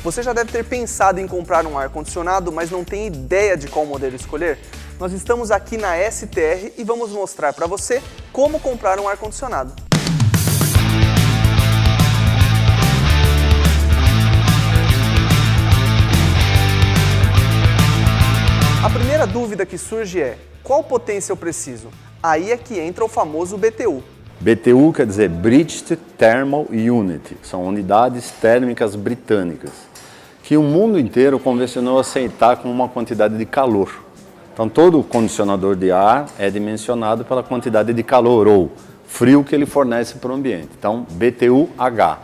Você já deve ter pensado em comprar um ar-condicionado, mas não tem ideia de qual modelo escolher? Nós estamos aqui na STR e vamos mostrar para você como comprar um ar-condicionado. A primeira dúvida que surge é: qual potência eu preciso? Aí é que entra o famoso BTU. BTU quer dizer British Thermal Unit, são unidades térmicas britânicas, que o mundo inteiro convencionou aceitar como uma quantidade de calor. Então todo condicionador de ar é dimensionado pela quantidade de calor ou frio que ele fornece para o ambiente. Então BTU-H.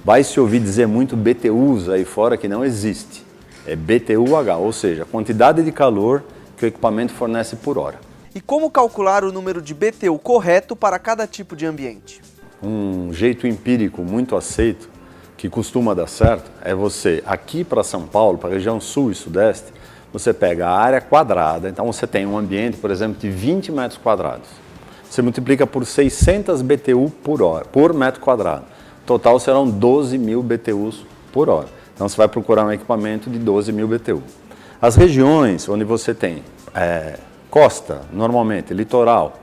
Vai se ouvir dizer muito BTUs aí fora que não existe. É BTU-H, ou seja, a quantidade de calor que o equipamento fornece por hora. E como calcular o número de BTU correto para cada tipo de ambiente? Um jeito empírico muito aceito, que costuma dar certo, é você, aqui para São Paulo, para a região sul e sudeste, você pega a área quadrada, então você tem um ambiente, por exemplo, de 20 metros quadrados. Você multiplica por 600 BTU por hora, por metro quadrado. Total serão 12.000 BTUs por hora. Então você vai procurar um equipamento de 12.000 BTU. As regiões onde você tem costa, normalmente, litoral,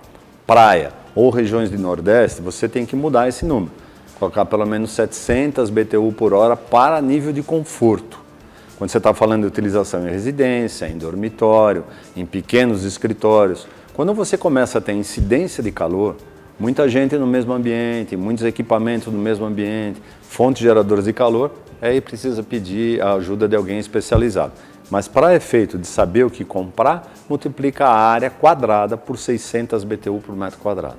praia ou regiões de nordeste, você tem que mudar esse número. Colocar pelo menos 700 BTU por hora para nível de conforto. Quando você está falando de utilização em residência, em dormitório, em pequenos escritórios, quando você começa a ter incidência de calor, muita gente no mesmo ambiente, muitos equipamentos no mesmo ambiente, fontes geradoras de calor, aí precisa pedir a ajuda de alguém especializado. Mas para efeito de saber o que comprar, multiplica a área quadrada por 600 BTU por metro quadrado.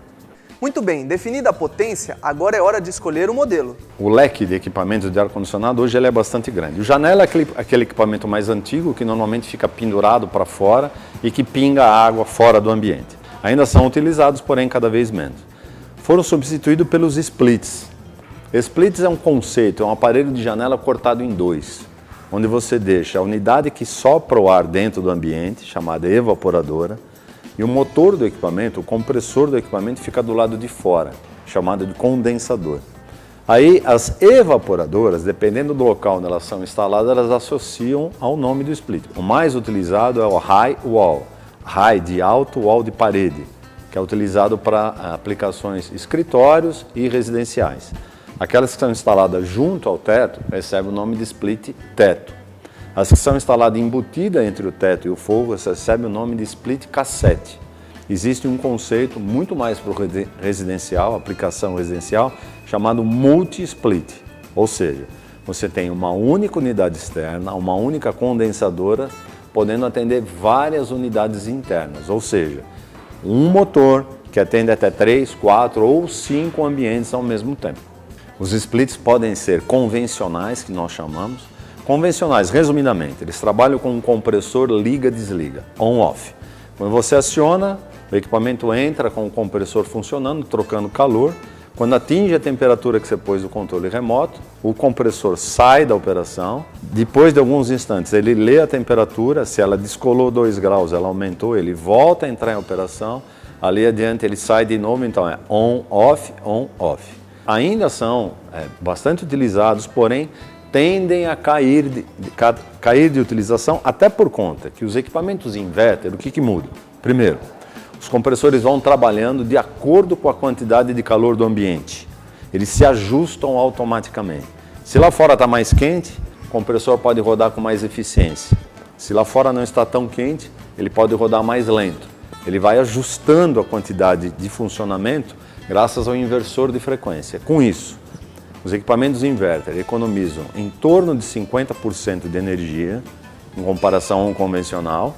Muito bem, definida a potência, agora é hora de escolher o modelo. O leque de equipamentos de ar-condicionado hoje ele é bastante grande. O janela é aquele equipamento mais antigo que normalmente fica pendurado para fora e que pinga água fora do ambiente. Ainda são utilizados, porém cada vez menos. Foram substituídos pelos splits. Splits é um conceito, é um aparelho de janela cortado em dois, onde você deixa a unidade que sopra o ar dentro do ambiente, chamada evaporadora, e o motor do equipamento, o compressor do equipamento, fica do lado de fora, chamado de condensador. Aí as evaporadoras, dependendo do local onde elas são instaladas, elas associam ao nome do split. O mais utilizado é o high wall, high de alto, wall de parede, que é utilizado para aplicações escritórios e residenciais. Aquelas que estão instaladas junto ao teto recebem o nome de split teto. As que são instaladas embutidas entre o teto e o forro recebem o nome de split cassete. Existe um conceito muito mais para o residencial, aplicação residencial, chamado multi-split. Ou seja, você tem uma única unidade externa, uma única condensadora, podendo atender várias unidades internas. Ou seja, um motor que atende até 3, 4 ou 5 ambientes ao mesmo tempo. Os splits podem ser convencionais, que nós chamamos. Convencionais, resumidamente, eles trabalham com um compressor liga-desliga, on-off. Quando você aciona, o equipamento entra com o compressor funcionando, trocando calor. Quando atinge a temperatura que você pôs no controle remoto, o compressor sai da operação. Depois de alguns instantes, ele lê a temperatura, se ela descolou 2 graus, ela aumentou, ele volta a entrar em operação. Ali adiante ele sai de novo, então é on-off, on-off. Ainda são bastante utilizados, porém tendem a cair de utilização, até por conta que os equipamentos inverter, o que muda? Primeiro, os compressores vão trabalhando de acordo com a quantidade de calor do ambiente. Eles se ajustam automaticamente. Se lá fora está mais quente, o compressor pode rodar com mais eficiência. Se lá fora não está tão quente, ele pode rodar mais lento. Ele vai ajustando a quantidade de funcionamento graças ao inversor de frequência. Com isso, os equipamentos inverter economizam em torno de 50% de energia, em comparação a um convencional,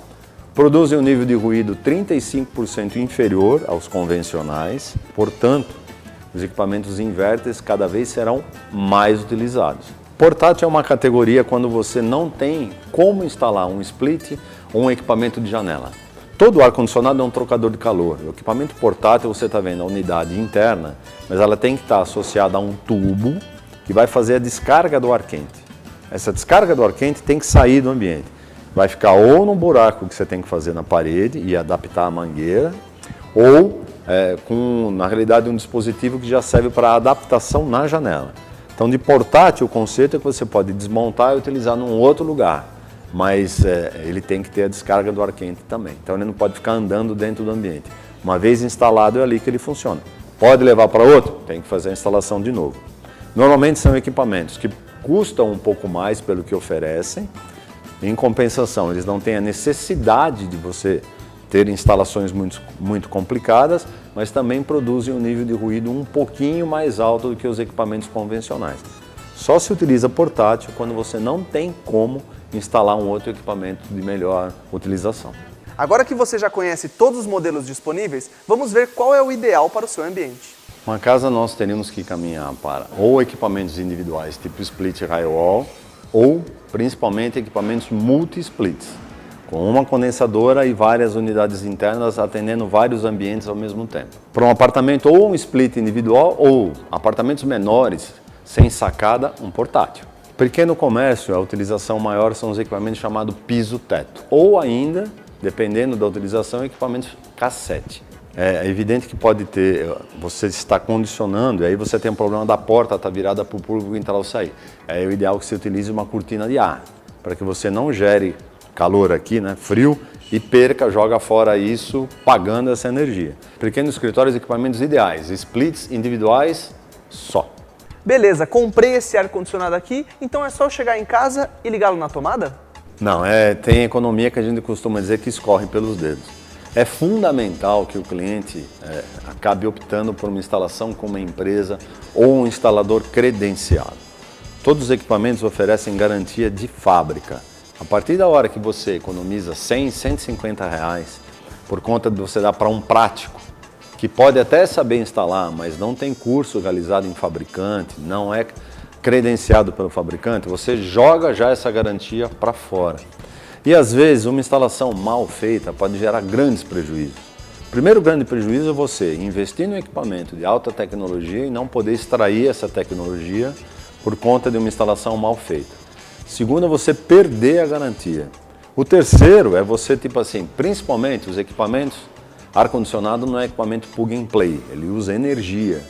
produzem um nível de ruído 35% inferior aos convencionais, portanto, os equipamentos inverters cada vez serão mais utilizados. Portátil é uma categoria quando você não tem como instalar um split ou um equipamento de janela. Todo ar-condicionado é um trocador de calor. O equipamento portátil, você está vendo a unidade interna, mas ela tem que estar associada a um tubo que vai fazer a descarga do ar quente. Essa descarga do ar quente tem que sair do ambiente. Vai ficar ou num buraco que você tem que fazer na parede e adaptar a mangueira, ou na realidade, um dispositivo que já serve para adaptação na janela. Então, de portátil, o conceito é que você pode desmontar e utilizar num outro lugar, mas ele tem que ter a descarga do ar quente também. Então, ele não pode ficar andando dentro do ambiente. Uma vez instalado, é ali que ele funciona. Pode levar para outro? Tem que fazer a instalação de novo. Normalmente são equipamentos que custam um pouco mais pelo que oferecem. Em compensação, eles não têm a necessidade de você ter instalações muito complicadas, mas também produzem um nível de ruído um pouquinho mais alto do que os equipamentos convencionais. Só se utiliza portátil quando você não tem como instalar um outro equipamento de melhor utilização. Agora que você já conhece todos os modelos disponíveis, vamos ver qual é o ideal para o seu ambiente. Uma casa nós teríamos que caminhar para ou equipamentos individuais tipo split high wall ou principalmente equipamentos multi-splits, com uma condensadora e várias unidades internas atendendo vários ambientes ao mesmo tempo. Para um apartamento ou um split individual ou apartamentos menores sem sacada, um portátil. Pequeno comércio, a utilização maior são os equipamentos chamados piso-teto ou ainda, dependendo da utilização, equipamentos cassete. É evidente que pode ter, você está condicionando e aí você tem um problema da porta estar virada para o público entrar ou sair. É o ideal que você utilize uma cortina de ar, para que você não gere calor aqui, né, frio, e joga fora isso pagando essa energia. Pequenos escritórios, equipamentos ideais, splits individuais só. Beleza, comprei esse ar-condicionado aqui, então é só eu chegar em casa e ligá-lo na tomada? Não, tem economia que a gente costuma dizer que escorre pelos dedos. É fundamental que o cliente acabe optando por uma instalação com uma empresa ou um instalador credenciado. Todos os equipamentos oferecem garantia de fábrica. A partir da hora que você economiza 100, 150 reais por conta de você dar para um prático, que pode até saber instalar, mas não tem curso realizado em fabricante, não é credenciado pelo fabricante, você joga já essa garantia para fora. E às vezes uma instalação mal feita pode gerar grandes prejuízos. O primeiro grande prejuízo é você investir no equipamento de alta tecnologia e não poder extrair essa tecnologia por conta de uma instalação mal feita. Segundo, é você perder a garantia. O terceiro é você, principalmente os equipamentos, ar-condicionado não é equipamento plug and play, ele usa energia.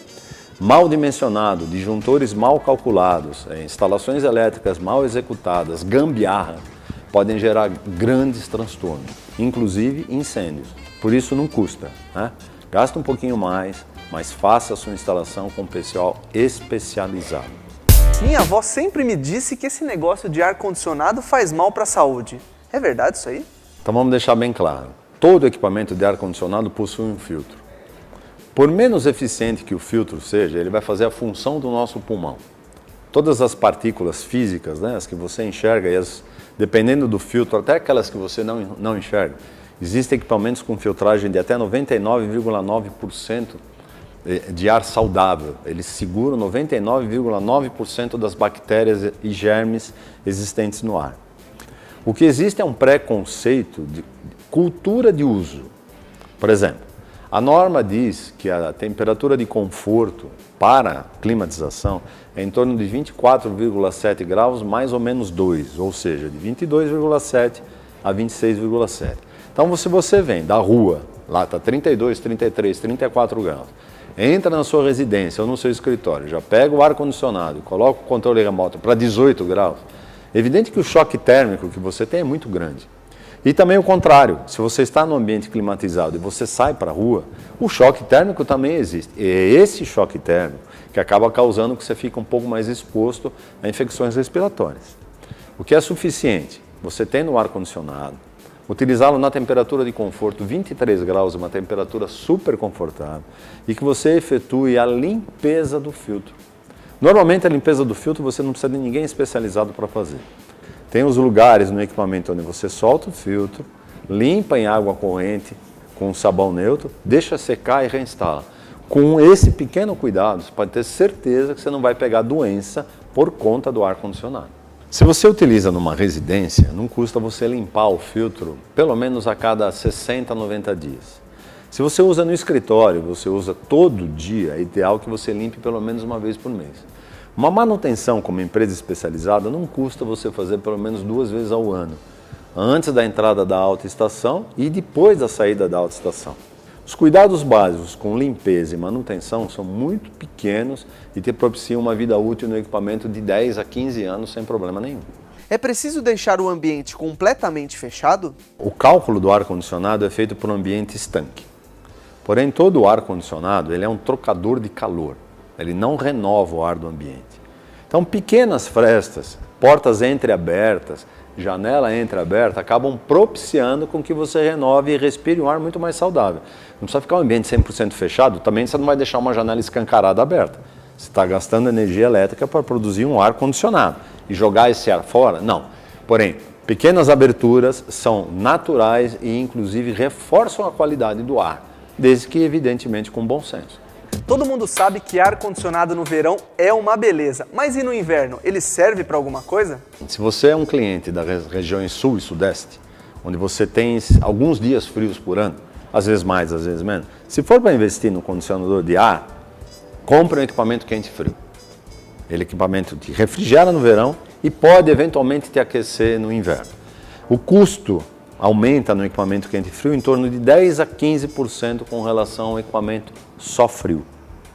Mal dimensionado, disjuntores mal calculados, instalações elétricas mal executadas, gambiarra, podem gerar grandes transtornos, inclusive incêndios. Por isso não custa, né? Gasta um pouquinho mais, mas faça a sua instalação com pessoal especializado. Minha avó sempre me disse que esse negócio de ar-condicionado faz mal para a saúde. É verdade isso aí? Então vamos deixar bem claro. Todo equipamento de ar-condicionado possui um filtro. Por menos eficiente que o filtro seja, ele vai fazer a função do nosso pulmão. Todas as partículas físicas, né, as que você enxerga e dependendo do filtro, até aquelas que você não enxerga, existem equipamentos com filtragem de até 99,9% de ar saudável. Eles seguram 99,9% das bactérias e germes existentes no ar. O que existe é um preconceito de cultura de uso. Por exemplo, a norma diz que a temperatura de conforto para climatização é em torno de 24,7 graus mais ou menos 2, ou seja, de 22,7 a 26,7. Então, se você vem da rua, lá está 32, 33, 34 graus, entra na sua residência ou no seu escritório, já pega o ar-condicionado e coloca o controle remoto para 18 graus, é evidente que o choque térmico que você tem é muito grande. E também o contrário, se você está no ambiente climatizado e você sai para a rua, o choque térmico também existe. E é esse choque térmico que acaba causando que você fica um pouco mais exposto a infecções respiratórias. O que é suficiente? Você tem no ar-condicionado, utilizá-lo na temperatura de conforto 23 graus, uma temperatura super confortável, e que você efetue a limpeza do filtro. Normalmente a limpeza do filtro você não precisa de ninguém especializado para fazer. Tem os lugares no equipamento onde você solta o filtro, limpa em água corrente com sabão neutro, deixa secar e reinstala. Com esse pequeno cuidado, você pode ter certeza que você não vai pegar doença por conta do ar-condicionado. Se você utiliza numa residência, não custa você limpar o filtro pelo menos a cada 60 a 90 dias. Se você usa no escritório, você usa todo dia, é ideal que você limpe pelo menos uma vez por mês. Uma manutenção como empresa especializada não custa você fazer pelo menos 2 vezes ao ano, antes da entrada da alta estação e depois da saída da alta estação. Os cuidados básicos com limpeza e manutenção são muito pequenos e te propiciam uma vida útil no equipamento de 10 a 15 anos sem problema nenhum. É preciso deixar o ambiente completamente fechado? O cálculo do ar-condicionado é feito por um ambiente estanque. Porém, todo o ar-condicionado ele é um trocador de calor. Ele não renova o ar do ambiente. Então, pequenas frestas, portas entreabertas, janela entreaberta, acabam propiciando com que você renove e respire um ar muito mais saudável. Não precisa ficar um ambiente 100% fechado, também você não vai deixar uma janela escancarada aberta. Você está gastando energia elétrica para produzir um ar condicionado. E jogar esse ar fora? Não. Porém, pequenas aberturas são naturais e inclusive reforçam a qualidade do ar, desde que evidentemente com bom senso. Todo mundo sabe que ar-condicionado no verão é uma beleza, mas e no inverno? Ele serve para alguma coisa? Se você é um cliente das regiões sul e sudeste, onde você tem alguns dias frios por ano, às vezes mais, às vezes menos, se for para investir no condicionador de ar, compre um equipamento quente e frio. Ele equipamento te refrigera no verão e pode eventualmente te aquecer no inverno. O custo aumenta no equipamento quente e frio em torno de 10 a 15% com relação ao equipamento só frio.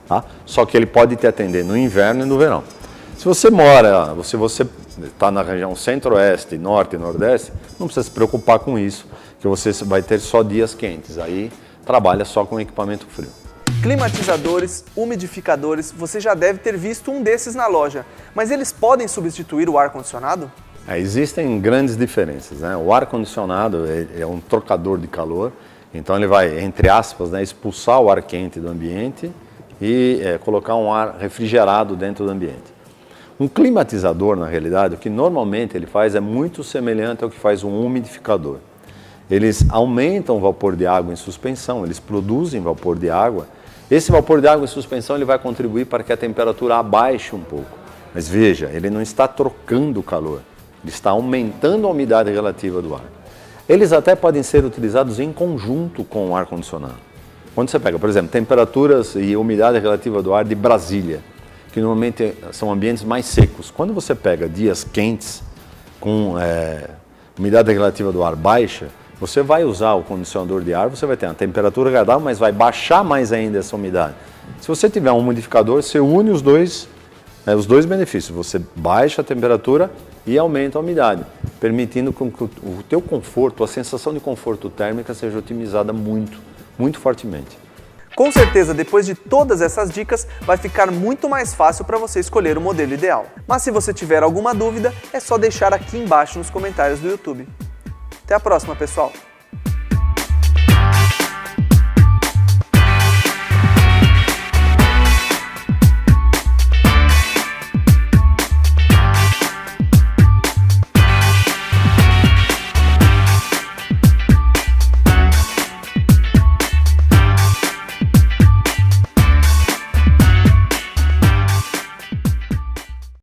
Tá? Só que ele pode te atender no inverno e no verão. Se você mora, se você está na região centro-oeste, norte e nordeste, não precisa se preocupar com isso, que você vai ter só dias quentes. Aí trabalha só com equipamento frio. Climatizadores, umidificadores, você já deve ter visto um desses na loja, mas eles podem substituir o ar-condicionado? Existem grandes diferenças, né? O ar-condicionado é um trocador de calor, então ele vai, entre aspas, né, expulsar o ar quente do ambiente e colocar um ar refrigerado dentro do ambiente. Um climatizador, na realidade, o que normalmente ele faz é muito semelhante ao que faz um umidificador. Eles aumentam o vapor de água em suspensão, eles produzem vapor de água. Esse vapor de água em suspensão ele vai contribuir para que a temperatura abaixe um pouco. Mas veja, ele não está trocando o calor, ele está aumentando a umidade relativa do ar. Eles até podem ser utilizados em conjunto com o ar-condicionado. Quando você pega, por exemplo, temperaturas e umidade relativa do ar de Brasília, que normalmente são ambientes mais secos. Quando você pega dias quentes com umidade relativa do ar baixa, você vai usar o condicionador de ar, você vai ter uma temperatura agradável, mas vai baixar mais ainda essa umidade. Se você tiver um umidificador, você une os dois benefícios. Você baixa a temperatura e aumenta a umidade, permitindo que o teu conforto, a sensação de conforto térmica seja otimizada muito, muito fortemente. Com certeza, depois de todas essas dicas, vai ficar muito mais fácil para você escolher o modelo ideal. Mas se você tiver alguma dúvida, é só deixar aqui embaixo nos comentários do YouTube. Até a próxima, pessoal!